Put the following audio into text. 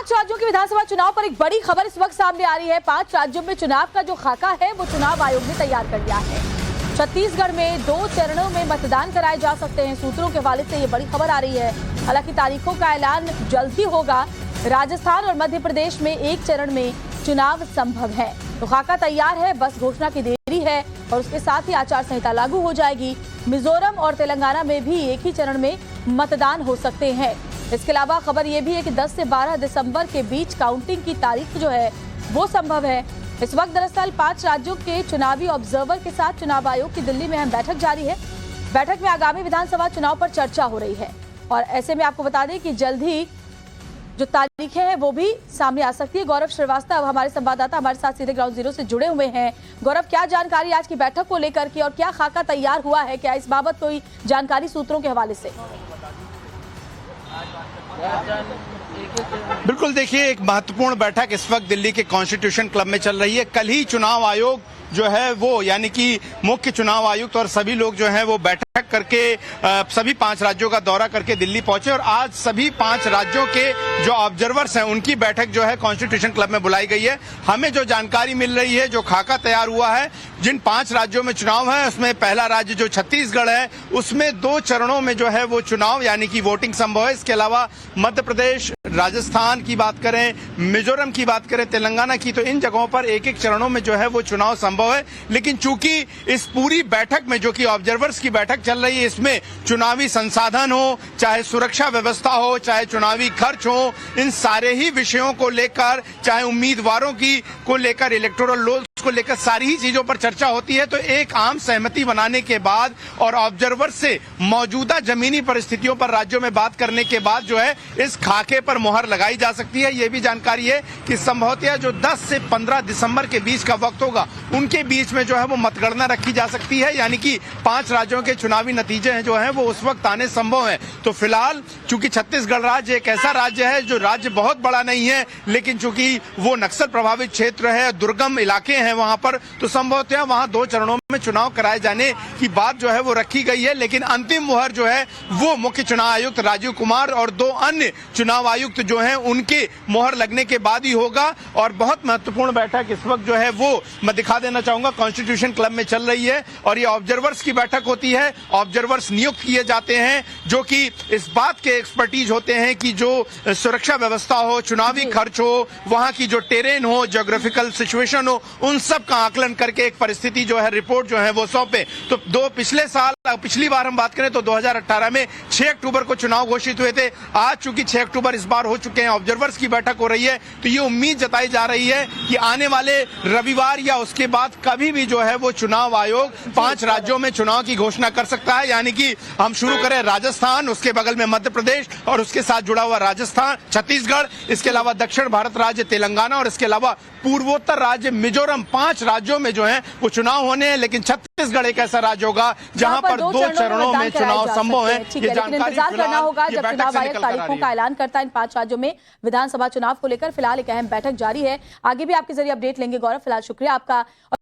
पांच राज्यों के विधानसभा चुनाव पर एक बड़ी खबर इस वक्त सामने आ रही है। 5 राज्यों में चुनाव का जो खाका है वो चुनाव आयोग ने तैयार कर लिया है। छत्तीसगढ़ में 2 चरणों में मतदान कराए जा सकते हैं। सूत्रों के हवाले से ये बड़ी खबर आ रही है। हालांकि तारीखों का ऐलान जल्द ही होगा। राजस्थान और मध्य प्रदेश में 1 चरण में चुनाव संभव है। तो खाका तैयार है, बस घोषणा की देरी है और उसके साथ ही आचार संहिता लागू हो जाएगी। मिजोरम और तेलंगाना में भी एक ही चरण में मतदान हो सकते हैं। इसके अलावा खबर यह भी है कि 10 से 12 दिसंबर के बीच काउंटिंग की तारीख जो है वो संभव है। इस वक्त दरअसल 5 राज्यों के चुनावी ऑब्जर्वर के साथ चुनाव आयोग की दिल्ली में अहम बैठक जारी है। बैठक में आगामी विधानसभा चुनाव पर चर्चा हो रही है और ऐसे में आपको बता दें कि जल्द ही जो तारीखें हैं वो भी सामने आ सकती है। गौरव श्रीवास्तव हमारे संवाददाता हमारे साथ सीधे ग्राउंड जीरो से जुड़े हुए हैं। गौरव, क्या जानकारी आज की बैठक को लेकर की और क्या खाका तैयार हुआ है? क्या इस बाबत कोई जानकारी सूत्रों के हवाले से? बिल्कुल, देखिए, एक महत्वपूर्ण बैठक इस वक्त दिल्ली के कॉन्स्टिट्यूशन क्लब में चल रही है। कल ही चुनाव आयोग जो है वो यानी कि मुख्य चुनाव आयुक्त और सभी लोग जो हैं वो बैठक करके सभी 5 राज्यों का दौरा करके दिल्ली पहुंचे और आज सभी 5 राज्यों के जो ऑब्जर्वर्स हैं उनकी बैठक जो है कॉन्स्टिट्यूशन क्लब में बुलाई गई है। हमें जो जानकारी मिल रही है, जो खाका तैयार हुआ है, जिन 5 राज्यों में चुनाव है उसमें पहला राज्य जो छत्तीसगढ़ है उसमें 2 चरणों में जो है वो चुनाव यानी कि वोटिंग संभव है। इसके अलावा मध्य प्रदेश, राजस्थान की बात करें, मिजोरम की बात करें, तेलंगाना की, तो इन जगहों पर एक चरणों में जो है वो चुनाव संभव है। लेकिन चूंकि इस पूरी बैठक में जो कि ऑब्जर्वर्स की बैठक चल रही है इसमें चुनावी संसाधन हो, चाहे सुरक्षा व्यवस्था हो, चाहे चुनावी खर्च हो, इन सारे ही विषयों को लेकर, चाहे उम्मीदवारों की को लेकर, इलेक्टोरल रोल्स को लेकर सारी ही चीजों पर चर्चा होती है। तो एक आम सहमति बनाने के बाद और ऑब्जर्वर से मौजूदा जमीनी परिस्थितियों पर राज्यों में बात करने के बाद जो है इस खाके पर मुहर लगाई जा सकती है। यह भी जानकारी है कि संभवतः जो 10 से 15 दिसंबर के बीच का वक्त होगा उनके बीच में जो है वो मतगणना रखी जा सकती है, यानी कि 5 राज्यों के चुनावी नतीजे हैं जो हैं वो उस वक्त आने संभव है। तो फिलहाल चूंकि छत्तीसगढ़ राज्य एक ऐसा राज्य है जो राज्य बहुत बड़ा नहीं है, लेकिन चूंकि वो नक्सल प्रभावित क्षेत्र है, दुर्गम इलाके हैं वहां पर, तो संभवतः वहां 2 चरणों में चुनाव कराए जाने की बात जो है वो रखी गई है। लेकिन अंतिम मुहर जो है वो मुख्य चुनाव आयुक्त राजीव कुमार और 2 अन्य चुनाव आयुक्त जो हैं उनके मुहर लगने के बाद ही होगा। और बहुत महत्वपूर्ण बैठक इस वक्त जो है वो मैं दिखा देना चाहूंगा कॉन्स्टिट्यूशन क्लब में चल रही है और ये ऑब्जर्वर्स की बैठक होती है। ऑब्जर्वर्स नियुक्त किए जाते हैं जो कि इस बात के एक्सपर्टीज होते हैं कि जो सुरक्षा व्यवस्था हो, चुनावी खर्च हो, वहां की जो टेरेन हो, ज्योग्राफिकल सिचुएशन हो, उन सब का आकलन करके एक परिस्थिति जो है, रिपोर्ट जो है वो सौंपे। तो पिछली बार हम बात करें तो 2018 में 6 अक्टूबर को चुनाव घोषित हुए थे। आज चूंकि 6 अक्टूबर इस बार हो चुके हैं, ऑब्जर्वर्स की बैठक हो रही है, तो ये उम्मीद जताई जा रही है कि आने वाले रविवार या उसके बाद कभी भी जो है वो चुनाव आयोग 5 राज्यों में चुनाव की घोषणा कर सकता है। यानी कि हम शुरू करें राजस्थान, उसके बगल में मध्य प्रदेश और उसके साथ जुड़ा हुआ राजस्थान, छत्तीसगढ़, इसके अलावा दक्षिण भारत राज्य तेलंगाना और इसके अलावा पूर्वोत्तर राज्य मिजोरम, 5 राज्यों में जो है वो चुनाव होने हैं। लेकिन छत्तीसगढ़ एक ऐसा राज्य होगा जहां पर 2 चरणों में चुनाव संभव है। ये जानकारी इंतजार करना होगा जब चुनाव आयोग तारीखों का ऐलान करता है इन 5 राज्यों में विधानसभा चुनाव को लेकर। फिलहाल एक अहम बैठक जारी है, आगे भी आपके जरिए अपडेट लेंगे। गौरव, फिलहाल शुक्रिया आपका।